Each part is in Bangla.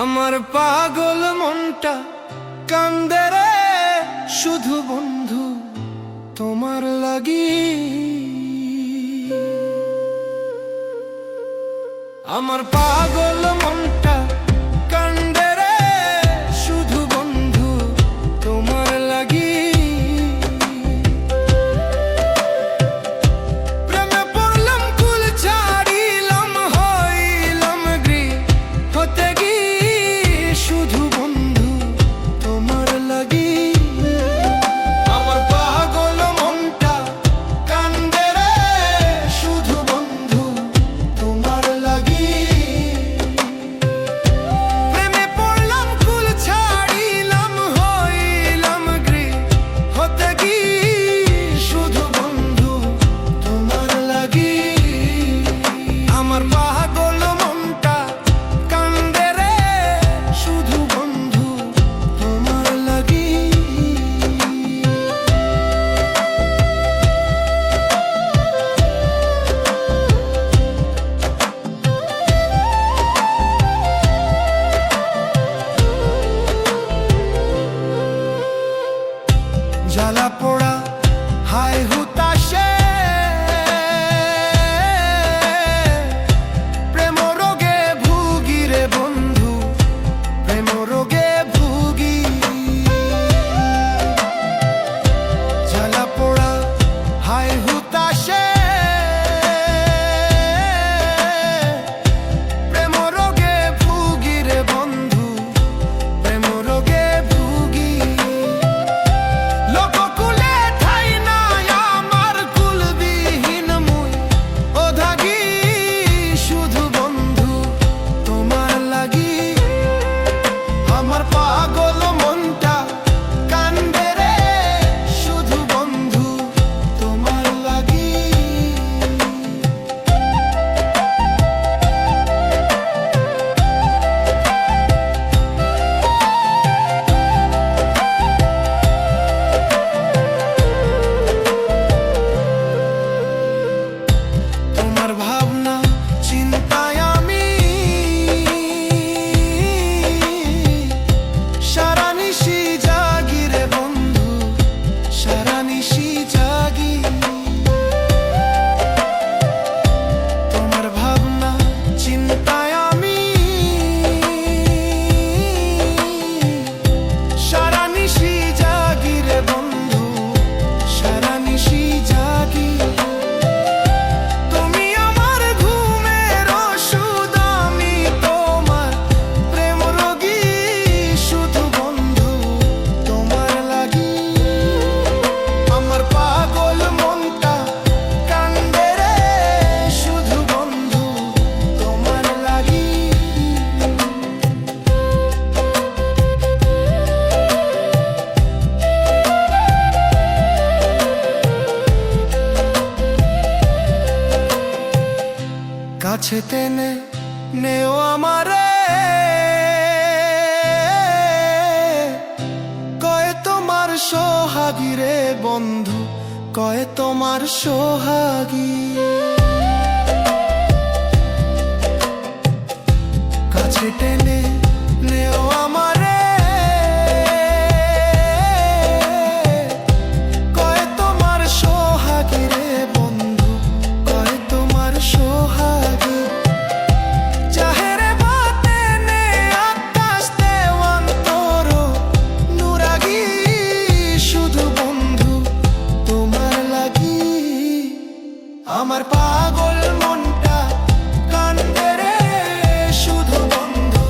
আমার পাগল মনটা কান্দে রে শুধু বন্ধু তোমার লাগি। আমার পাগল মনটা কান্দে রে শুধু বন্ধু তোমার লাগি। প্রেমে পড়লাম কুল ছাড়িলাম হইলাম গৃহ হতে গি শুধু বন্ধু তোমার লাগি। আমার পাগল মনটা কান্দে রে শুধু বন্ধু তোমার লাগি। প্রেমে পড়লাম কুল ছাড়িলাম হইলাম গৃহ হতে গি শুধু বন্ধু তোমার লাগি। আমার পাগল মনটা কান্দে রে শুধু বন্ধু তোমার লাগি। জ্বালা পোড়া হায় হুতাশে প্রেম রোগে ভুগি রে বন্ধু প্রেম রোগে ভুগি। জ্বালা পোড়া হায় হুতাশে প্রেম রোগে ভুগি রে বন্ধু প্রেম রোগে ভুগি। লোককুলে ঠাই নাই আমার কুলবিহীন মুই ওধাগি শুধু বন্ধু তোমার লাগি। আমার পাগল মনটা কান্দে রে শুধু বন্ধু তোমার লাগি। তোমার ভাবনা চিন্তায় আমি সারা নিশি জাগি রে বন্ধু সারা নিশি জাগি। তোমার ভাবনা চিন্তায় আমি সারা নিশি জাগি রে বন্ধু সারা নিশি জাগি। তুমি আমার ঘুমের ওষুধ আমি তোমার প্রেম রোগী শুধু বন্ধু তোমার লাগি। আমার পাগল মনটা কান্দে রে শুধু বন্ধু তোমার লাগি। কাছে টেনে নেও আমারে কয় তোমার সোহাগী রে বন্ধু কয় তোমার সোহাগী। কাছে টেনে নেও আমারে কয় তোমার সোহাগী রে বন্ধু কয় তোমার সোহাগী। চাহেরে বাতে নে আকাশ দেওয়ান্তর নুরাগী শুধু বন্ধু তোমার লাগি। আমার পাগল মনটা কান্দে রে শুধু বন্ধু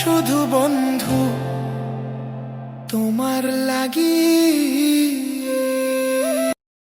শুধু বন্ধু তোমার লাগি।